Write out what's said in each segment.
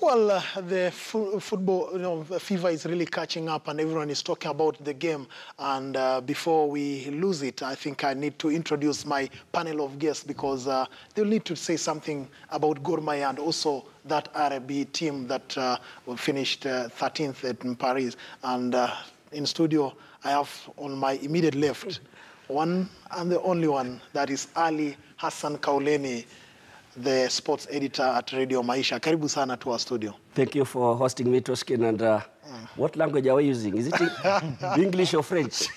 Well, the football, fever is really catching up, and everyone is talking about the game. And before we lose it, I think I need to introduce my panel of guests because they'll need to say something about Gor Mahia and also that RB team that finished 13th in Paris. And in studio, I have on my immediate left one and the only one, that is Ali Hassan Kauleni, the sports editor at Radio Maisha. Karibu sana to our studio. Thank you for hosting me, Toskin. And what language are we using? Is it English or French?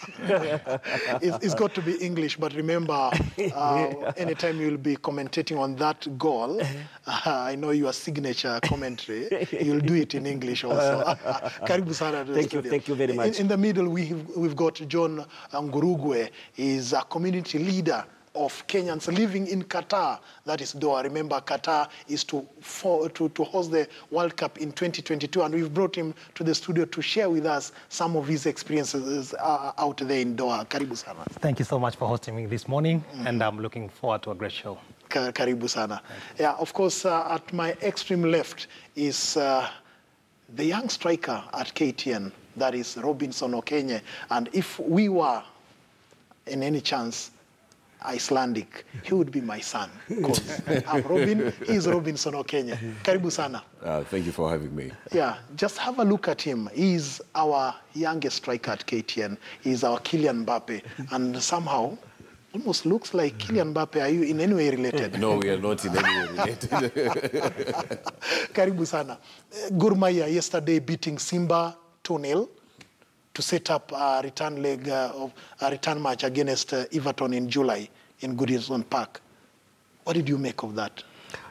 It's got to be English, but remember, anytime you'll be commentating on that goal, I know your signature commentary, you'll do it in English also. Karibu sana to the studio. Thank you very much. In the middle, we've got John Ngurugwe. He's a community leader of Kenyans living in Qatar, that is Doha. Remember, Qatar is to host the World Cup in 2022, and we've brought him to the studio to share with us some of his experiences out there in Doha. Karibu sana. Thank you so much for hosting me this morning, and I'm looking forward to a great show. Karibu sana. Yeah, of course, at my extreme left is the young striker at KTN, that is Robinson Okenye. And if we were, in any chance, Icelandic, he would be my son. Because I'm Robin, he's Robinson Okenye. Karibu sana. Thank you for having me. Yeah, just have a look at him. He's our youngest striker at KTN. He's our Kylian Mbappe. And somehow, almost looks like Kylian Mbappe. Are you in any way related? No, we are not in any way related. Karibu sana. Gor Mahia yesterday beating Simba 2-0. to set up a return leg of a return match against Everton in July in Goodison Park. What did you make of that?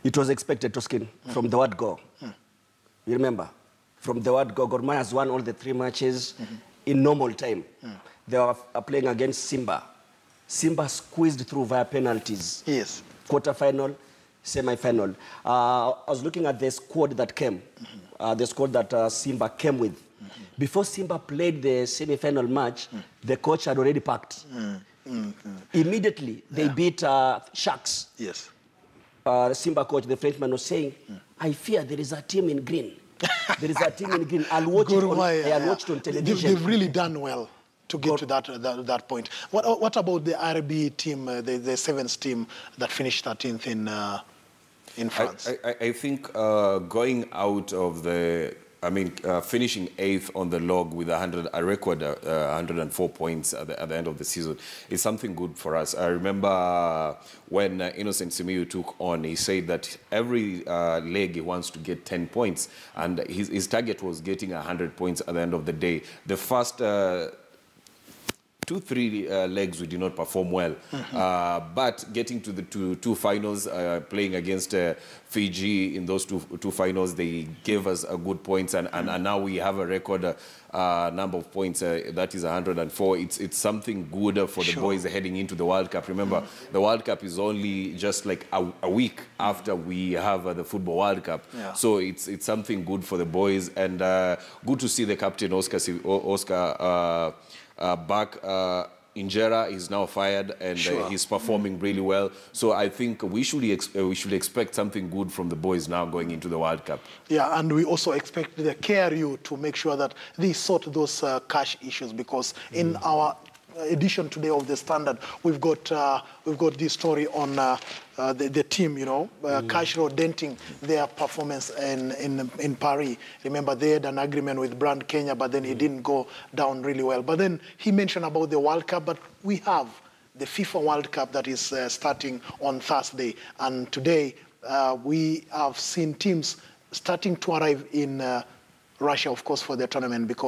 It was expected, Toskin, from the word go. You remember? From the word go, Gor Mahia has won all the 3 matches in normal time. They are playing against Simba. Simba squeezed through via penalties. Yes. Quarter-final, semi-final. I was looking at the squad that came, the squad that Simba came with. Before Simba played the semi-final match, the coach had already packed. Immediately, they beat Sharks. Yes. The Simba coach, the Frenchman, was saying, I fear there is a team in green. There is a team in green. I'll watch it on, watched on television. They've really done well to get to that point. What about the RB team, the sevens team that finished 13th in France? I think going out of the... finishing 8th on the log with a record 104 points at the end of the season is something good for us. I remember when Innocent Simiyu took on, he said that every leg he wants to get 10 points, and his target was getting 100 points at the end of the day. The first 2-3 legs we did not perform well, but getting to the two finals, playing against Fiji in those two finals, they gave us a good points, and now we have a record number of points that is 104. It's something good for the boys heading into the World Cup. Remember, the World Cup is only just like a week after we have the Football World Cup, so it's something good for the boys, and good to see the captain Oscar back. Injera is now fired, and he's performing really well. So I think we should expect something good from the boys now going into the World Cup. Yeah, and we also expect the KRU to make sure that they sort those cash issues, because in our edition today of the Standard, we've got this story on the team, cash road denting their performance in Paris. Remember, they had an agreement with Brand Kenya, but then it didn't go down really well. But then he mentioned about the World Cup, but we have the FIFA World Cup that is starting on Thursday. And today, we have seen teams starting to arrive in Russia, of course, for the tournament, because